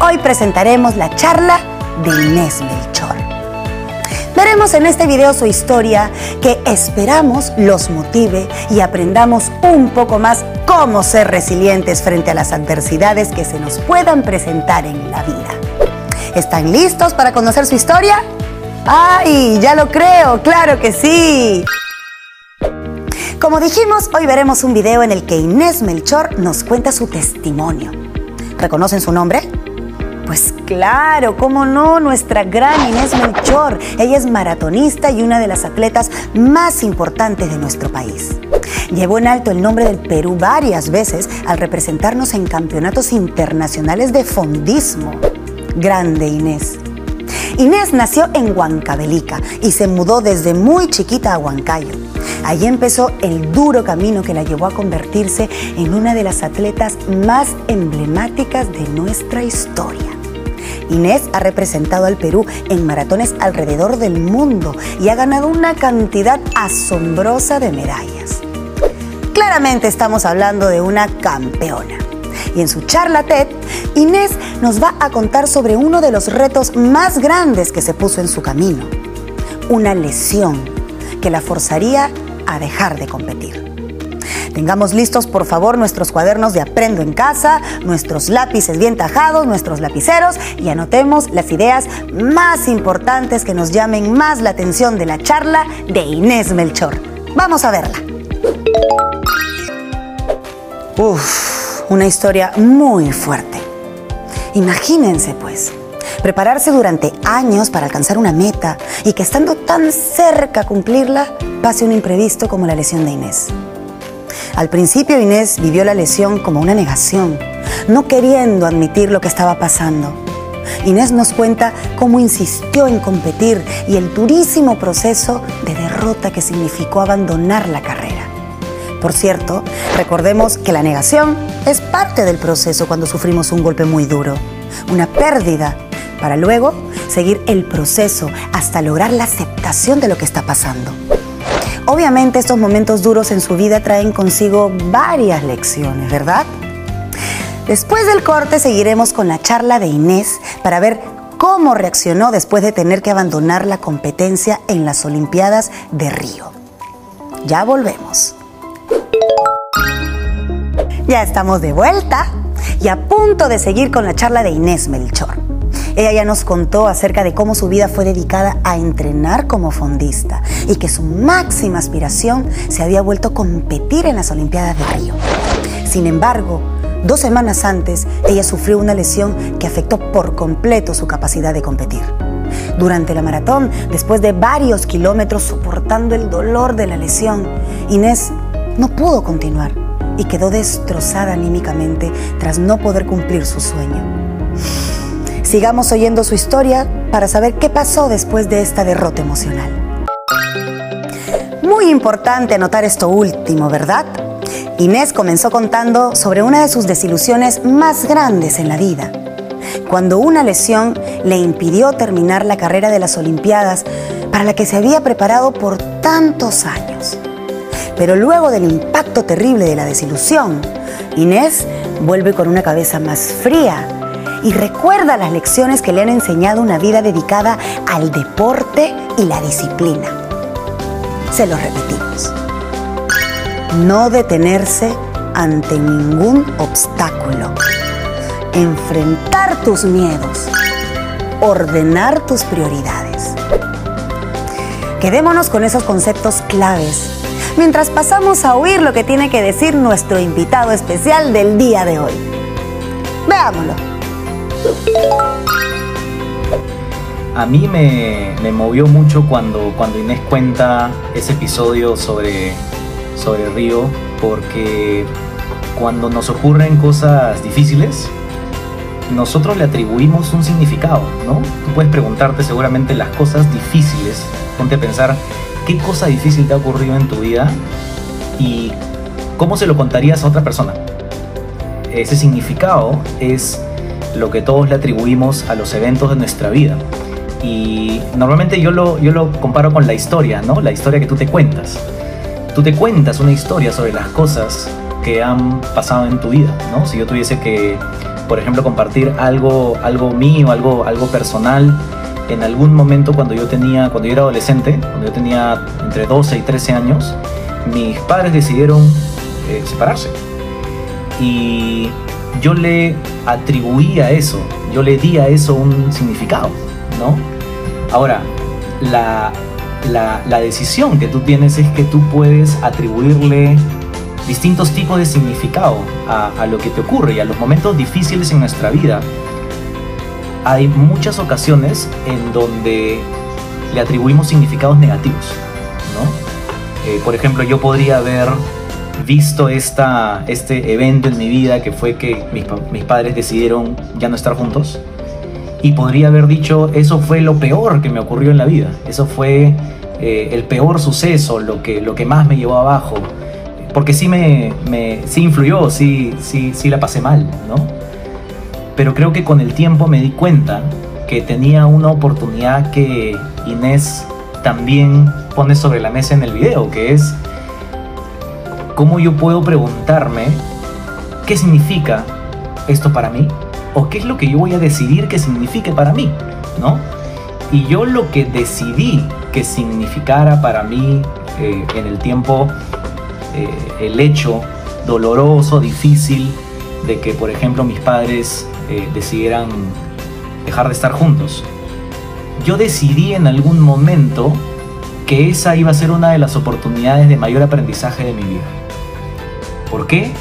hoy presentaremos la charla de Inés Melchor. Veremos en este video su historia que esperamos los motive y aprendamos un poco más cómo ser resilientes frente a las adversidades que se nos puedan presentar en la vida. ¿Están listos para conocer su historia? ¡Ay, ya lo creo! ¡Claro que sí! Como dijimos, hoy veremos un video en el que Inés Melchor nos cuenta su testimonio. ¿Reconocen su nombre? Pues claro, cómo no, nuestra gran Inés Melchor. Ella es maratonista y una de las atletas más importantes de nuestro país. Llevó en alto el nombre del Perú varias veces al representarnos en campeonatos internacionales de fondismo. Grande Inés. Inés nació en Huancavelica y se mudó desde muy chiquita a Huancayo. Allí empezó el duro camino que la llevó a convertirse en una de las atletas más emblemáticas de nuestra historia. Inés ha representado al Perú en maratones alrededor del mundo y ha ganado una cantidad asombrosa de medallas. Claramente estamos hablando de una campeona. Y en su charla TED, Inés nos va a contar sobre uno de los retos más grandes que se puso en su camino. Una lesión que la forzaría a dejar de competir. Tengamos listos, por favor, nuestros cuadernos de Aprendo en Casa, nuestros lápices bien tajados, nuestros lapiceros y anotemos las ideas más importantes que nos llamen más la atención de la charla de Inés Melchor. Vamos a verla. Una historia muy fuerte. Imagínense, pues, prepararse durante años para alcanzar una meta y que estando tan cerca a cumplirla, pase un imprevisto como la lesión de Inés. Al principio Inés vivió la lesión como una negación, no queriendo admitir lo que estaba pasando. Inés nos cuenta cómo insistió en competir y el durísimo proceso de derrota que significó abandonar la carrera. Por cierto, recordemos que la negación es parte del proceso cuando sufrimos un golpe muy duro, una pérdida, para luego seguir el proceso hasta lograr la aceptación de lo que está pasando. Obviamente estos momentos duros en su vida traen consigo varias lecciones, ¿verdad? Después del corte seguiremos con la charla de Inés para ver cómo reaccionó después de tener que abandonar la competencia en las Olimpiadas de Río. Ya volvemos. Ya estamos de vuelta y a punto de seguir con la charla de Inés Melchor. Ella ya nos contó acerca de cómo su vida fue dedicada a entrenar como fondista y que su máxima aspiración se había vuelto competir en las Olimpiadas de Río. Sin embargo, 2 semanas antes, ella sufrió una lesión que afectó por completo su capacidad de competir. Durante la maratón, después de varios kilómetros soportando el dolor de la lesión, Inés no pudo continuar y quedó destrozada anímicamente tras no poder cumplir su sueño. Sigamos oyendo su historia para saber qué pasó después de esta derrota emocional. Muy importante anotar esto último, ¿verdad? Inés comenzó contando sobre una de sus desilusiones más grandes en la vida, cuando una lesión le impidió terminar la carrera de las Olimpiadas para la que se había preparado por tantos años. Pero luego del impacto terrible de la desilusión, Inés vuelve con una cabeza más fría y recuerda las lecciones que le han enseñado una vida dedicada al deporte y la disciplina. Se los repetimos. No detenerse ante ningún obstáculo. Enfrentar tus miedos. Ordenar tus prioridades. Quedémonos con esos conceptos claves mientras pasamos a oír lo que tiene que decir nuestro invitado especial del día de hoy. Veámoslo. A mí me movió mucho cuando Inés cuenta ese episodio sobre Río, porque cuando nos ocurren cosas difíciles, nosotros le atribuimos un significado, ¿no? Tú puedes preguntarte seguramente las cosas difíciles, ponte a pensar qué cosa difícil te ha ocurrido en tu vida y cómo se lo contarías a otra persona. Ese significado es lo que todos le atribuimos a los eventos de nuestra vida. Y normalmente yo lo comparo con la historia, ¿no? La historia que tú te cuentas. Tú te cuentas una historia sobre las cosas que han pasado en tu vida, ¿no? Si yo tuviese que por ejemplo, compartir algo mío, algo personal. En algún momento cuando yo era adolescente, cuando yo tenía entre 12 y 13 años, mis padres decidieron separarse. Y yo le atribuí a eso, yo le di a eso un significado, ¿no? Ahora, la decisión que tú tienes es que tú puedes atribuirle distintos tipos de significado a lo que te ocurre y a los momentos difíciles en nuestra vida. Hay muchas ocasiones en donde le atribuimos significados negativos, ¿no? Por ejemplo, yo podría haber visto este evento en mi vida que fue que mis padres decidieron ya no estar juntos, y podría haber dicho: eso fue lo peor que me ocurrió en la vida, eso fue el peor suceso, lo que más me llevó abajo, porque sí sí influyó, sí la pasé mal, ¿no? Pero creo que con el tiempo me di cuenta que tenía una oportunidad que Inés también pone sobre la mesa en el video, que es cómo yo puedo preguntarme qué significa esto para mí, o qué es lo que yo voy a decidir que signifique para mí, ¿no? Y yo lo que decidí que significara para mí en el tiempo, el hecho doloroso, difícil, de que, por ejemplo, mis padres decidieran dejar de estar juntos. Yo decidí en algún momento que esa iba a ser una de las oportunidades de mayor aprendizaje de mi vida. ¿Por qué?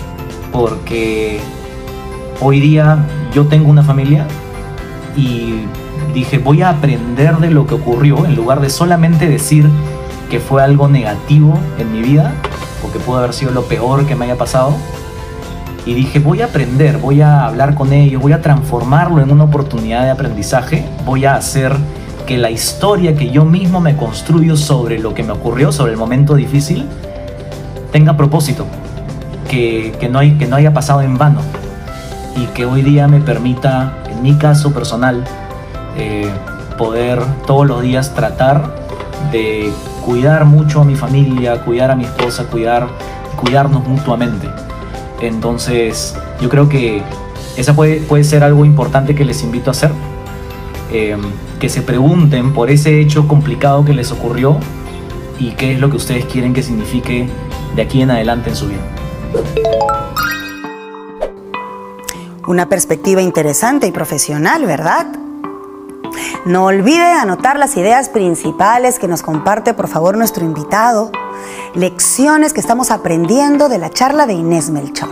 Porque hoy día yo tengo una familia y dije: voy a aprender de lo que ocurrió, en lugar de solamente decir que fue algo negativo en mi vida, porque pudo haber sido lo peor que me haya pasado. Y dije: voy a aprender, voy a hablar con ellos, voy a transformarlo en una oportunidad de aprendizaje, voy a hacer que la historia que yo mismo me construyo sobre lo que me ocurrió, sobre el momento difícil, tenga propósito, que no haya pasado en vano, y que hoy día me permita, en mi caso personal, poder todos los días tratar de cuidar mucho a mi familia, cuidar a mi esposa, cuidarnos mutuamente. Entonces, yo creo que esa puede ser algo importante que les invito a hacer. Que se pregunten por ese hecho complicado que les ocurrió y qué es lo que ustedes quieren que signifique de aquí en adelante en su vida. Una perspectiva interesante y profesional, ¿verdad? No olvide anotar las ideas principales que nos comparte, por favor, nuestro invitado. Lecciones que estamos aprendiendo de la charla de Inés Melchor.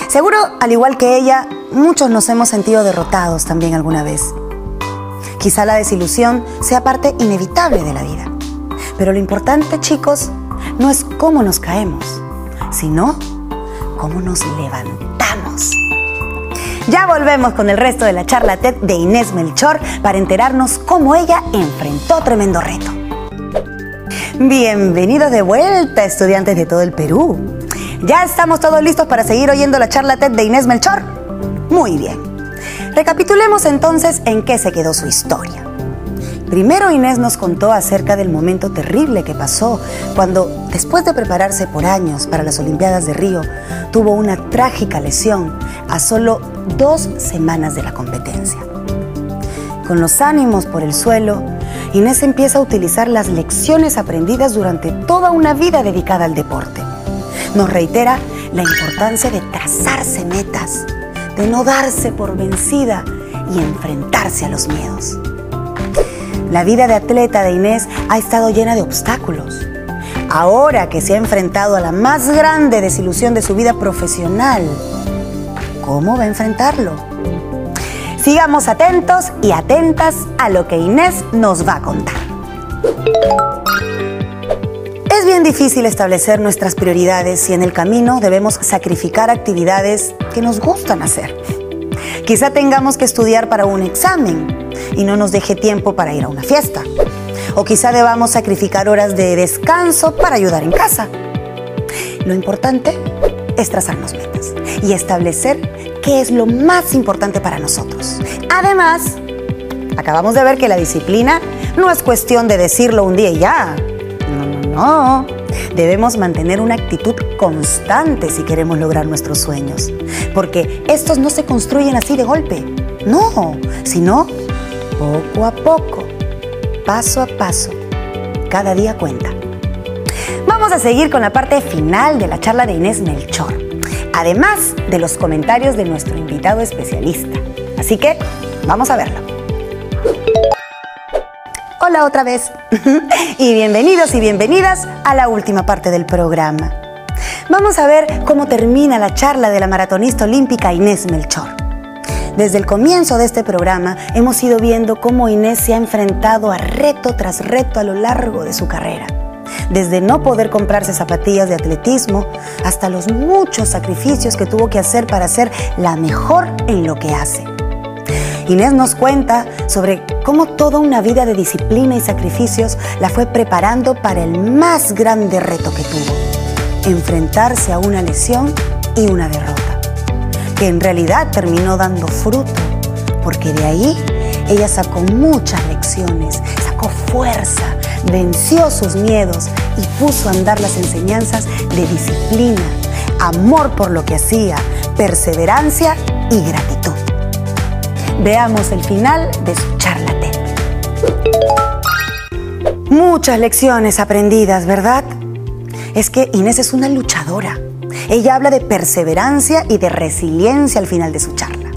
Seguro, al igual que ella, muchos nos hemos sentido derrotados también alguna vez. Quizá la desilusión sea parte inevitable de la vida. Pero lo importante, chicos, no es cómo nos caemos, sino cómo nos levantamos. Ya volvemos con el resto de la charla TED de Inés Melchor para enterarnos cómo ella enfrentó tremendo reto. Bienvenidos de vuelta, estudiantes de todo el Perú. ¿Ya estamos todos listos para seguir oyendo la charla TED de Inés Melchor? Muy bien. Recapitulemos entonces en qué se quedó su historia. Primero, Inés nos contó acerca del momento terrible que pasó cuando, después de prepararse por años para las Olimpiadas de Río, tuvo una trágica lesión a solo 2 semanas de la competencia. Con los ánimos por el suelo, Inés empieza a utilizar las lecciones aprendidas durante toda una vida dedicada al deporte. Nos reitera la importancia de trazarse metas, de no darse por vencida y enfrentarse a los miedos. La vida de atleta de Inés ha estado llena de obstáculos. Ahora que se ha enfrentado a la más grande desilusión de su vida profesional, ¿cómo va a enfrentarlo? Sigamos atentos y atentas a lo que Inés nos va a contar. Es bien difícil establecer nuestras prioridades y en el camino debemos sacrificar actividades que nos gustan hacer. Quizá tengamos que estudiar para un examen y no nos deje tiempo para ir a una fiesta. O quizá debamos sacrificar horas de descanso para ayudar en casa. Lo importante es trazarnos metas y establecer qué es lo más importante para nosotros. Además, acabamos de ver que la disciplina no es cuestión de decirlo un día y ya. No. Debemos mantener una actitud constante si queremos lograr nuestros sueños, porque estos no se construyen así de golpe, no, sino poco a poco, paso a paso, cada día cuenta. Vamos a seguir con la parte final de la charla de Inés Melchor, además de los comentarios de nuestro invitado especialista. Así que, vamos a verlo. Hola otra vez y bienvenidos y bienvenidas a la última parte del programa. Vamos a ver cómo termina la charla de la maratonista olímpica Inés Melchor. Desde el comienzo de este programa hemos ido viendo cómo Inés se ha enfrentado a reto tras reto a lo largo de su carrera. Desde no poder comprarse zapatillas de atletismo hasta los muchos sacrificios que tuvo que hacer para ser la mejor en lo que hace. Inés nos cuenta sobre cómo toda una vida de disciplina y sacrificios la fue preparando para el más grande reto que tuvo: enfrentarse a una lesión y una derrota, que en realidad terminó dando fruto, porque de ahí ella sacó muchas lecciones, sacó fuerza, venció sus miedos y puso a andar las enseñanzas de disciplina, amor por lo que hacía, perseverancia y gratitud. Veamos el final de su charla TED. Muchas lecciones aprendidas, ¿verdad? Es que Inés es una luchadora. Ella habla de perseverancia y de resiliencia al final de su charla.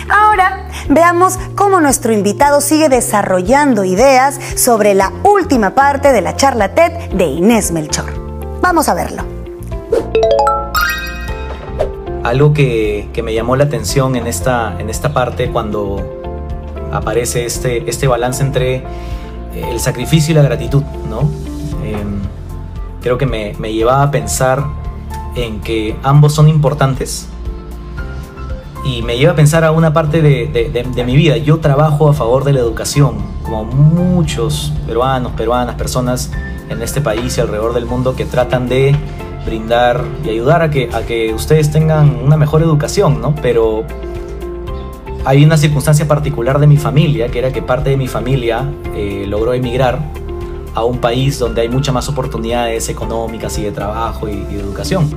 Ahora veamos cómo nuestro invitado sigue desarrollando ideas sobre la última parte de la charla TED de Inés Melchor. Vamos a verlo. Algo que me llamó la atención en esta parte, cuando aparece este balance entre el sacrificio y la gratitud, ¿no? Creo que me llevaba a pensar en que ambos son importantes, y me lleva a pensar a una parte de mi vida. Yo trabajo a favor de la educación, como muchos peruanos, peruanas, personas en este país y alrededor del mundo que tratan de brindar y ayudar a que ustedes tengan una mejor educación, ¿no? Pero hay una circunstancia particular de mi familia, que era que parte de mi familia logró emigrar a un país donde hay muchas más oportunidades económicas y de trabajo y de educación.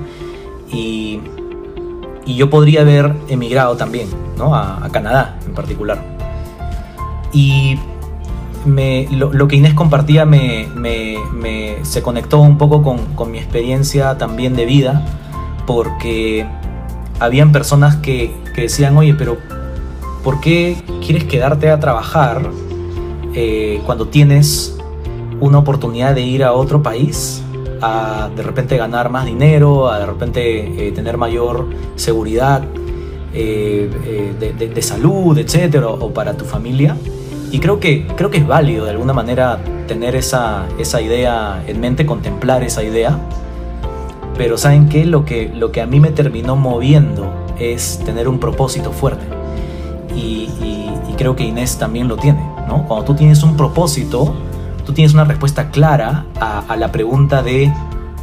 Y yo podría haber emigrado también, ¿no? A Canadá en particular. Y lo que Inés compartía se conectó un poco con mi experiencia también de vida, porque habían personas que decían: oye, pero ¿por qué quieres quedarte a trabajar cuando tienes una oportunidad de ir a otro país, a de repente ganar más dinero, a de repente tener mayor seguridad de salud, etcétera, o para tu familia? Y creo que es válido de alguna manera tener esa idea en mente, contemplar esa idea. Pero ¿saben qué? Lo que a mí me terminó moviendo es tener un propósito fuerte. Y creo que Inés también lo tiene, ¿no? Cuando tú tienes un propósito, tú tienes una respuesta clara a la pregunta de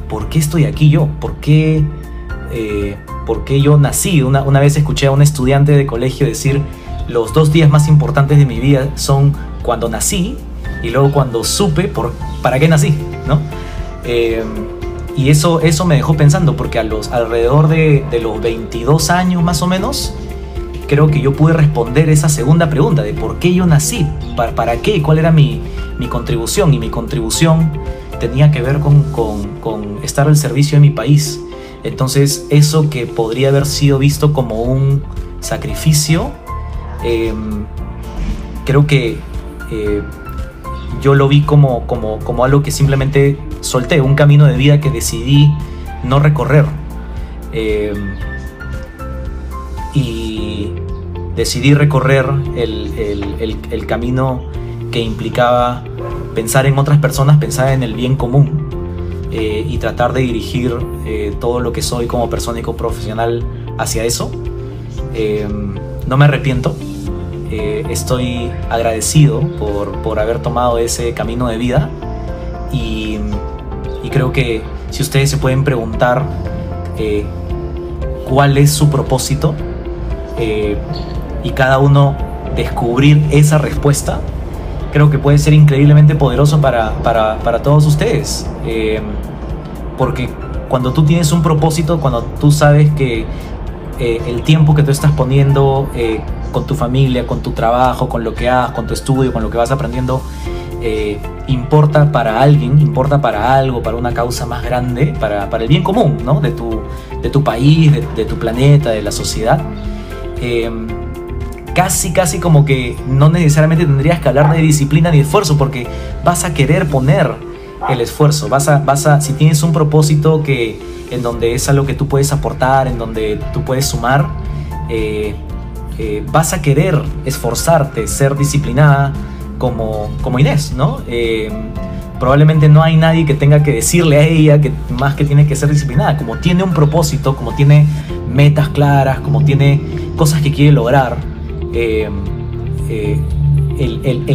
¿por qué estoy aquí yo? ¿Por qué yo nací? Una vez escuché a un estudiante de colegio decir: los 2 días más importantes de mi vida son cuando nací y luego cuando supe para qué nací, ¿no? Y eso me dejó pensando, porque alrededor de los 22 años más o menos, creo que yo pude responder esa segunda pregunta de por qué yo nací, para qué, cuál era mi contribución. Y mi contribución tenía que ver con estar al servicio de mi país. Entonces, eso que podría haber sido visto como un sacrificio, creo que yo lo vi como algo que simplemente solté, un camino de vida que decidí no recorrer, y decidí recorrer el camino que implicaba pensar en otras personas, pensar en el bien común, y tratar de dirigir todo lo que soy como persona y como profesional hacia eso. No me arrepiento. Estoy agradecido por haber tomado ese camino de vida, y creo que si ustedes se pueden preguntar cuál es su propósito, y cada uno descubrir esa respuesta, creo que puede ser increíblemente poderoso para todos ustedes. porque cuando tú tienes un propósito, cuando tú sabes que el tiempo que tú estás poniendo con tu familia, con tu trabajo, con lo que hagas, con tu estudio, con lo que vas aprendiendo, importa para alguien, importa para algo, para una causa más grande, para el bien común, ¿no? de tu país, de tu planeta, de la sociedad, casi como que no necesariamente tendrías que hablar de disciplina ni de esfuerzo, porque vas a querer poner el esfuerzo, si tienes un propósito en donde es algo que tú puedes aportar, en donde tú puedes sumar, vas a querer esforzarte, ser disciplinada como Inés, ¿no? Probablemente no hay nadie que tenga que decirle a ella que tiene que ser disciplinada. Como tiene un propósito, como tiene metas claras, como tiene cosas que quiere lograr, el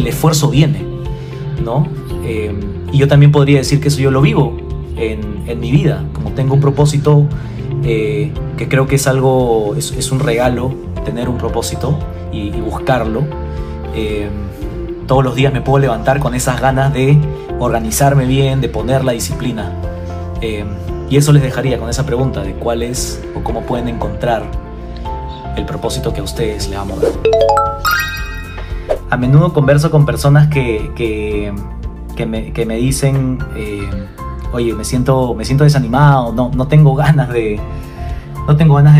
esfuerzo viene, ¿no? Y yo también podría decir que eso yo lo vivo en mi vida. Como tengo un propósito, que creo que es un regalo tener un propósito y buscarlo. Todos los días me puedo levantar con esas ganas de organizarme bien, de poner la disciplina. Y eso les dejaría con esa pregunta de cuál es o cómo pueden encontrar el propósito que a ustedes les va a mover. A menudo converso con personas que me dicen, oye, me siento desanimado, no tengo ganas de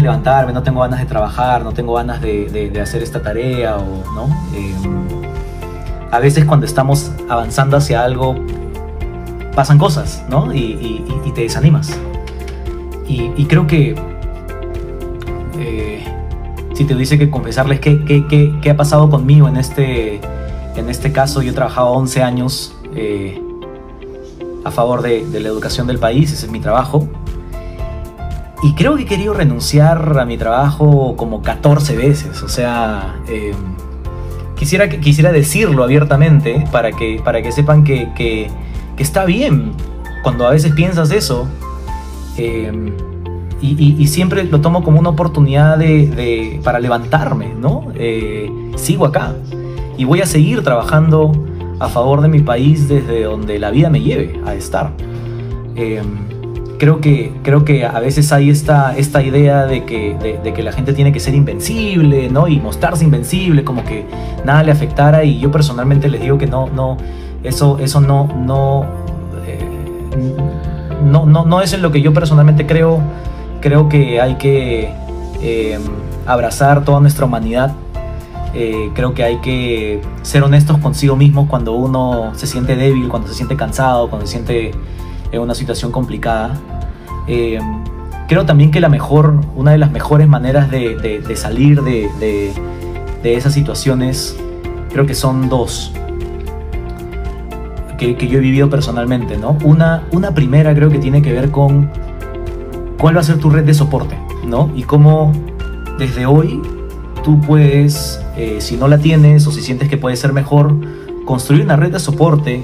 levantarme, no tengo ganas de trabajar, no tengo ganas de hacer esta tarea, ¿no? A veces cuando estamos avanzando hacia algo pasan cosas, ¿no? Y te desanimas. Y creo que si te dice que confesarles qué ha pasado conmigo en este caso. Yo he trabajado 11 años a favor de la educación del país, ese es mi trabajo. Y creo que he querido renunciar a mi trabajo como 14 veces, o sea, quisiera decirlo abiertamente para que sepan que está bien cuando a veces piensas eso, y siempre lo tomo como una oportunidad para levantarme, ¿no? Sigo acá y voy a seguir trabajando a favor de mi país desde donde la vida me lleve a estar. Creo que a veces hay esta idea de que la gente tiene que ser invencible, ¿no? Y mostrarse invencible, como que nada le afectara. Y yo personalmente les digo que eso no es en lo que yo personalmente creo. Creo que hay que abrazar toda nuestra humanidad. Creo que hay que ser honestos consigo mismos cuando uno se siente débil, cuando se siente cansado, cuando se siente en una situación complicada. Creo también que una de las mejores maneras de salir de esas situaciones, creo que son dos que yo he vivido personalmente, ¿no? Una primera creo que tiene que ver con cuál va a ser tu red de soporte, ¿no? Y cómo desde hoy tú puedes, si no la tienes o si sientes que puede ser mejor, construir una red de soporte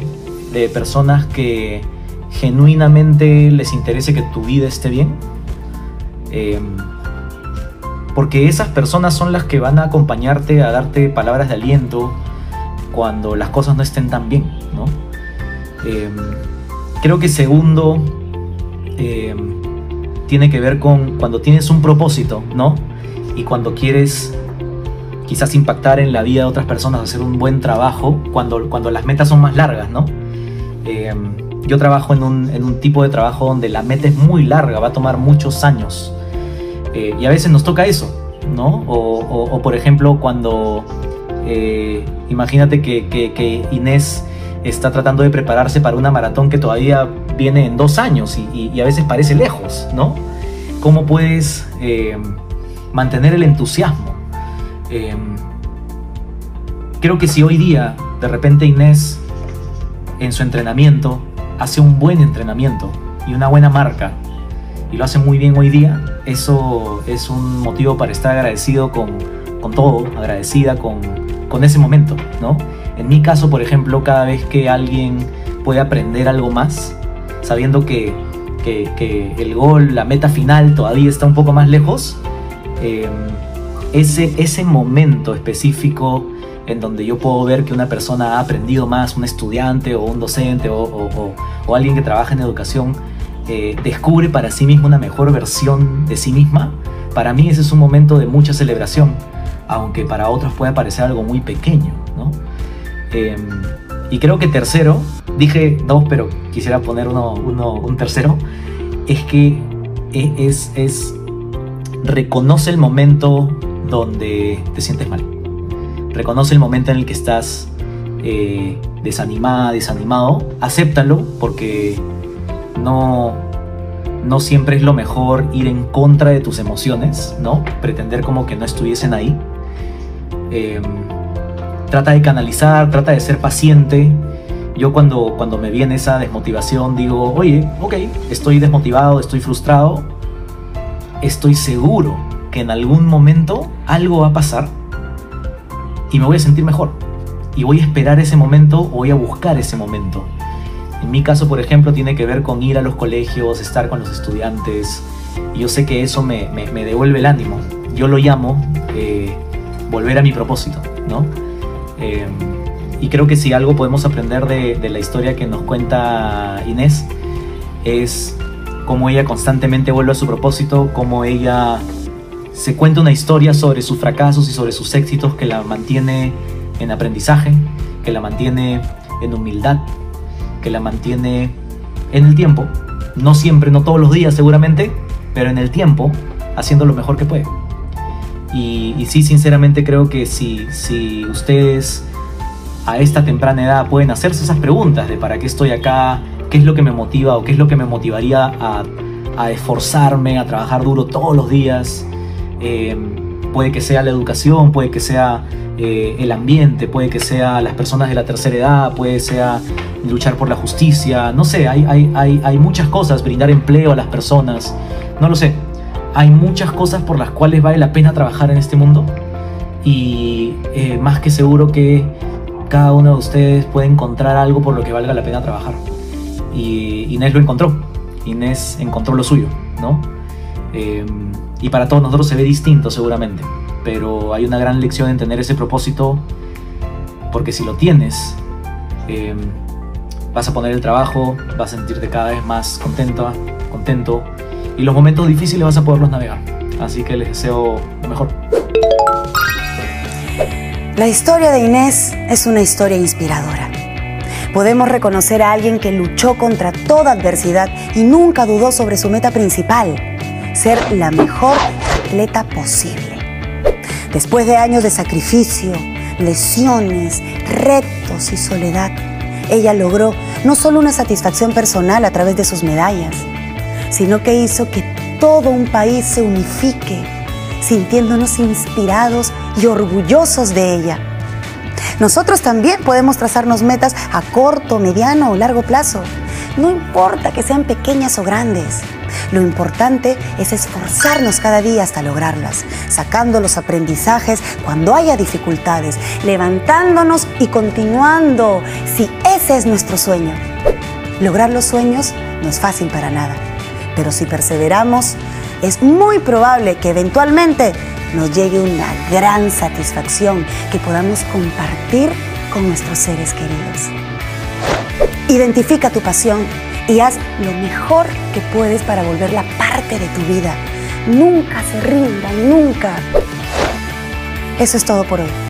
de personas que genuinamente les interese que tu vida esté bien, porque esas personas son las que van a acompañarte, a darte palabras de aliento cuando las cosas no estén tan bien, ¿no? Creo que segundo tiene que ver con cuando tienes un propósito, ¿no? Y cuando quieres quizás impactar en la vida de otras personas, hacer un buen trabajo, cuando las metas son más largas, ¿no? Yo trabajo en un tipo de trabajo donde la meta es muy larga, va a tomar muchos años, y a veces nos toca eso, ¿no? O por ejemplo, cuando imagínate que Inés está tratando de prepararse para una maratón que todavía viene en 2 años y a veces parece lejos, ¿no? ¿Cómo puedes mantener el entusiasmo? Creo que si hoy día de repente Inés en su entrenamiento hace un buen entrenamiento y una buena marca y lo hace muy bien hoy día, eso es un motivo para estar agradecido con todo, agradecida con ese momento, ¿no? En mi caso, por ejemplo, cada vez que alguien puede aprender algo más, sabiendo que el gol, la meta final todavía está un poco más lejos, ese momento específico en donde yo puedo ver que una persona ha aprendido más, un estudiante o un docente o alguien que trabaja en educación, descubre para sí misma una mejor versión de sí misma, para mí ese es un momento de mucha celebración, aunque para otros pueda parecer algo muy pequeño, ¿no? Y creo que tercero, dije dos, pero quisiera poner un tercero, es que reconoce el momento donde te sientes mal. Reconoce el momento en el que estás desanimada, desanimado. Acéptalo, porque no siempre es lo mejor ir en contra de tus emociones, ¿no? Pretender como que no estuviesen ahí. Trata de canalizar, trata de ser paciente. Yo cuando me viene esa desmotivación digo, oye, ok, estoy desmotivado, estoy frustrado. Estoy seguro que en algún momento algo va a pasar y me voy a sentir mejor. Y voy a esperar ese momento o voy a buscar ese momento. En mi caso, por ejemplo, tiene que ver con ir a los colegios, estar con los estudiantes. Y yo sé que eso me devuelve el ánimo. Yo lo llamo volver a mi propósito, ¿no? Y creo que si algo podemos aprender de la historia que nos cuenta Inés es cómo ella constantemente vuelve a su propósito, cómo ella se cuenta una historia sobre sus fracasos y sobre sus éxitos que la mantiene en aprendizaje, que la mantiene en humildad, que la mantiene en el tiempo. No siempre, no todos los días seguramente, pero en el tiempo, haciendo lo mejor que puede. Y sí, sinceramente creo que si ustedes a esta temprana edad pueden hacerse esas preguntas de para qué estoy acá, qué es lo que me motiva o qué es lo que me motivaría a esforzarme, a trabajar duro todos los días. Puede que sea la educación, puede que sea el ambiente, puede que sea las personas de la tercera edad, puede que sea luchar por la justicia, no sé, hay muchas cosas, brindar empleo a las personas, no lo sé. Hay muchas cosas por las cuales vale la pena trabajar en este mundo y más que seguro que cada uno de ustedes puede encontrar algo por lo que valga la pena trabajar. Y Inés lo encontró. Inés encontró lo suyo, ¿no? Y para todos nosotros se ve distinto seguramente, pero hay una gran lección en tener ese propósito, porque si lo tienes, vas a poner el trabajo, vas a sentirte cada vez más contento, y los momentos difíciles vas a poderlos navegar. Así que les deseo lo mejor. La historia de Inés es una historia inspiradora. Podemos reconocer a alguien que luchó contra toda adversidad y nunca dudó sobre su meta principal: ser la mejor atleta posible. Después de años de sacrificio, lesiones, retos y soledad, ella logró no solo una satisfacción personal a través de sus medallas, sino que hizo que todo un país se unifique, sintiéndonos inspirados y orgullosos de ella. Nosotros también podemos trazarnos metas a corto, mediano o largo plazo. No importa que sean pequeñas o grandes. Lo importante es esforzarnos cada día hasta lograrlas, sacando los aprendizajes cuando haya dificultades, levantándonos y continuando, si ese es nuestro sueño. Lograr los sueños no es fácil para nada, pero si perseveramos, es muy probable que eventualmente nos llegue una gran satisfacción que podamos compartir con nuestros seres queridos. Identifica tu pasión y haz lo mejor que puedes para volverla parte de tu vida. Nunca se rindan, nunca. Eso es todo por hoy.